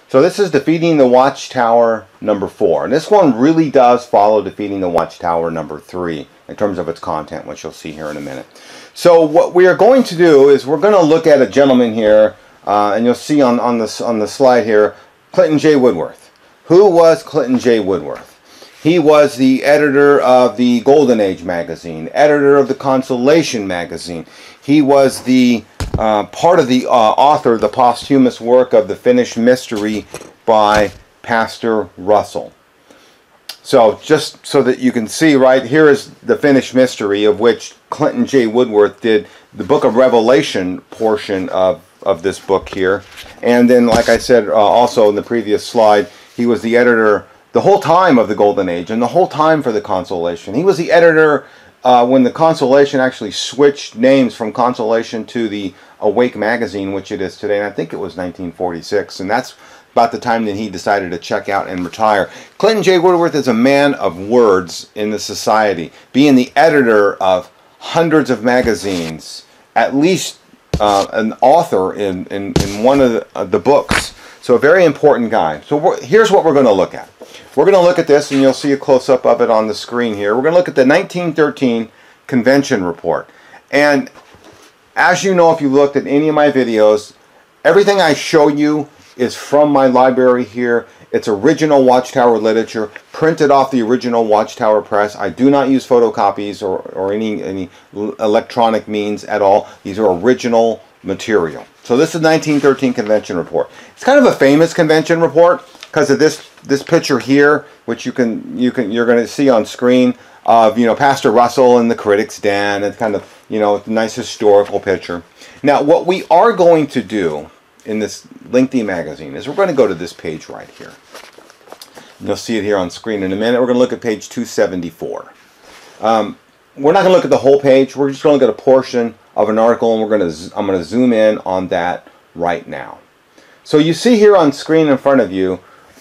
So this is Defeating the Watchtower number 4. And this one really does follow Defeating the Watchtower number 3 in terms of its content, which you'll see here in a minute. So what we are going to do is we're going to look at a gentleman here, and you'll see on the slide here, Clinton J. Woodworth. Who was Clinton J. Woodworth? He was the editor of the Golden Age magazine, editor of the Consolation magazine. He was the part of the author of the posthumous work of The Finished Mystery by Pastor Russell. So just so that you can see, right, here is The Finished Mystery, of which Clinton J. Woodworth did the Book of Revelation portion of this book here. And then, like I said also in the previous slide, he was the editor the whole time of the Golden Age and the whole time for the Consolation. He was the editor when the Consolation actually switched names from Consolation to the Awake magazine, which it is today, and I think it was 1946, and that's about the time that he decided to check out and retire. Clinton J. Woodworth is a man of words in the society, being the editor of hundreds of magazines, at least an author in one of the books. So a very important guy. So here's what we're going to look at. We're going to look at this, and you'll see a close-up of it on the screen here. We're going to look at the 1913 Convention Report. And as you know, if you looked at any of my videos, everything I show you is from my library here. It's original Watchtower literature, printed off the original Watchtower press. I do not use photocopies or any electronic means at all. These are original material. So this is the 1913 Convention Report. It's kind of a famous convention report because of this picture here, which you're going to see on screen of Pastor Russell in the critic's den. It's kind of a nice historical picture. Now what we are going to do in this lengthy magazine is we're going to go to this page right here. You'll see it here on screen in a minute. We're going to look at page 274. We're not going to look at the whole page. We're just going to look at a portion of an article, and I'm going to zoom in on that right now. So you see here on screen in front of you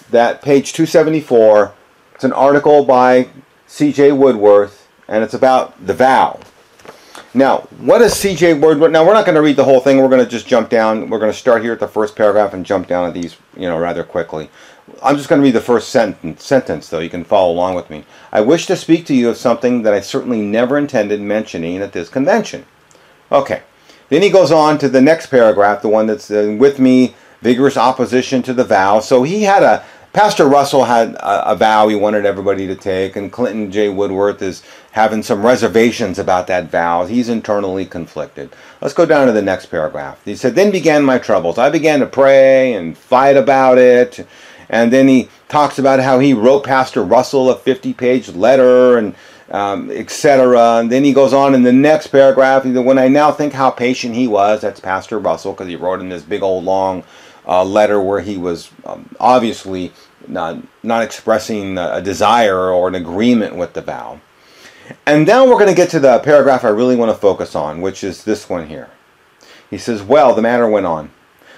that page 274, it's an article by C.J. Woodworth, and it's about the vow. Now, what is C.J. Woodworth? Now, we're not going to read the whole thing. We're going to just jump down. We're going to start here at the first paragraph and jump down at these, rather quickly. I'm just going to read the first sentence, though. You can follow along with me. I wish to speak to you of something that I certainly never intended mentioning at this convention. Okay. Then he goes on to the next paragraph, the one that's with me, vigorous opposition to the vow. So he had Pastor Russell had a vow he wanted everybody to take, and Clinton J. Woodworth is having some reservations about that vow. He's internally conflicted. Let's go down to the next paragraph. He said, then began my troubles. I began to pray and fight about it. And then he talks about how he wrote Pastor Russell a 50-page letter and etc. And then he goes on in the next paragraph. When I now think how patient he was, that's Pastor Russell, because he wrote in this big old long letter where he was obviously not expressing a desire or an agreement with the vow. And now we're going to get to the paragraph I really want to focus on, which is this one here. He says, well, the matter went on.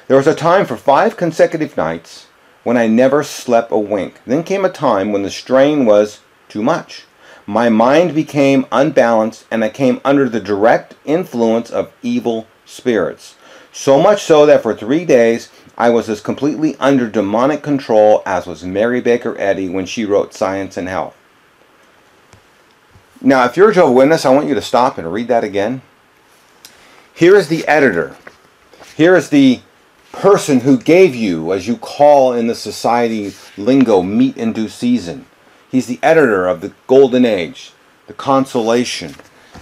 There was a time for 5 consecutive nights when I never slept a wink. Then came a time when the strain was too much. My mind became unbalanced, and I came under the direct influence of evil spirits. So much so that for 3 days I was as completely under demonic control as was Mary Baker Eddy when she wrote Science and Health. Now, if you're a Jehovah's Witness, I want you to stop and read that again. Here is the editor. Here is the person who gave you, as you call in the society lingo, meat in due season. He's the editor of the Golden Age, the Consolation.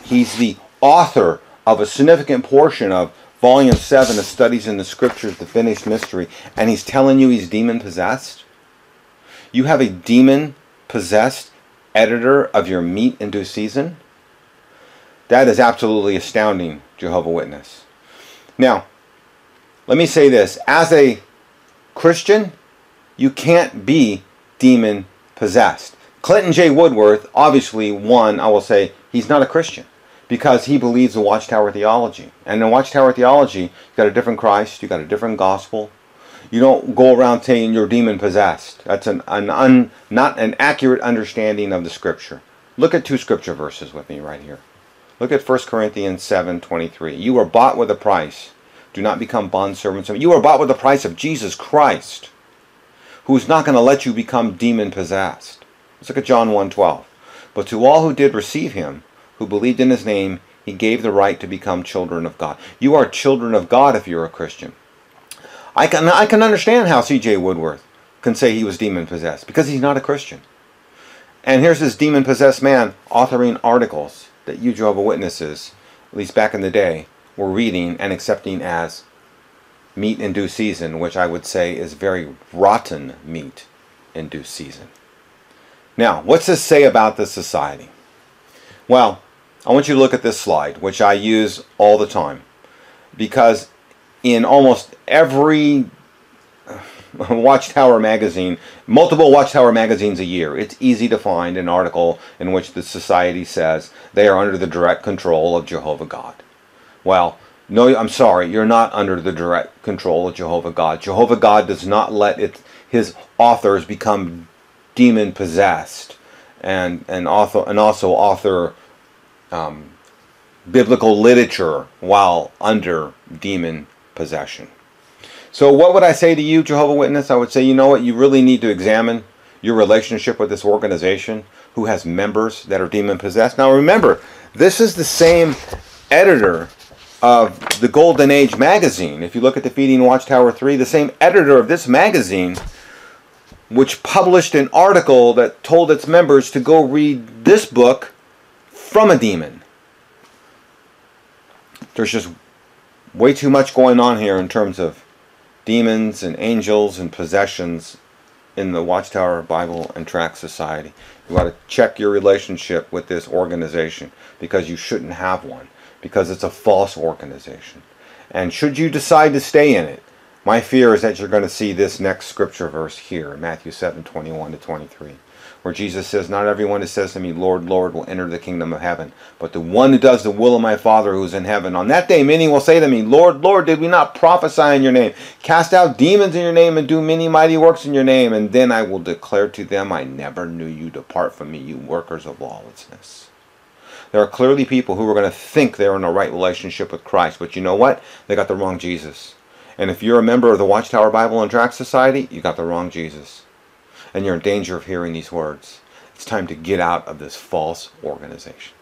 He's the author of a significant portion of Volume 7 of Studies in the Scriptures, The Finished Mystery, and he's telling you he's demon-possessed? You have a demon-possessed editor of your meat in due season? That is absolutely astounding, Jehovah's Witness. Now, let me say this. As a Christian, you can't be demon-possessed. Clinton J. Woodworth, obviously, I will say, he's not a Christian because he believes in Watchtower theology. And in Watchtower theology, you've got a different Christ, you've got a different gospel. You don't go around saying you're demon-possessed. That's not an accurate understanding of the Scripture. Look at 2 Scripture verses with me right here. Look at 1 Corinthians 7:23. You were bought with a price. Do not become bondservants. You were bought with the price of Jesus Christ. who's not going to let you become demon-possessed. Let's look at John 1:12. But to all who did receive him, who believed in his name, he gave the right to become children of God. You are children of God if you're a Christian. I can understand how C.J. Woodworth can say he was demon-possessed, because he's not a Christian. And here's this demon-possessed man authoring articles that you Jehovah's Witnesses, at least back in the day, were reading and accepting as meat in due season, which I would say is very rotten meat in due season. Now, what's this say about this society? Well, I want you to look at this slide, which I use all the time, because in almost every Watchtower magazine, multiple Watchtower magazines a year, it's easy to find an article in which the society says they are under the direct control of Jehovah God. Well, no, I'm sorry, you're not under the direct control of Jehovah God. Jehovah God does not let his authors become demon-possessed and also author biblical literature while under demon possession. So what would I say to you, Jehovah's Witness? I would say, you know what, you really need to examine your relationship with this organization who has members that are demon-possessed. Now remember, this is the same editor of the Golden Age magazine. If you look at Defeating Watchtower 3, the same editor of this magazine, which published an article that told its members to go read this book from a demon. There's just way too much going on here in terms of demons and angels and possessions in the Watchtower Bible and Tract Society. You ought to check your relationship with this organization, because you shouldn't have one, because it's a false organization. And should you decide to stay in it, my fear is that you're going to see this next scripture verse here, Matthew 7:21-23, where Jesus says, "Not everyone who says to me, 'Lord, Lord,' will enter the kingdom of heaven, but the one who does the will of my Father who is in heaven. On that day many will say to me, 'Lord, Lord, did we not prophesy in your name, cast out demons in your name, and do many mighty works in your name?' And then I will declare to them, 'I never knew you. Depart from me, you workers of lawlessness.'" There are clearly people who are going to think they're in a right relationship with Christ, but you know what? They got the wrong Jesus. And if you're a member of the Watchtower Bible and Tract Society, you got the wrong Jesus. And you're in danger of hearing these words. It's time to get out of this false organization.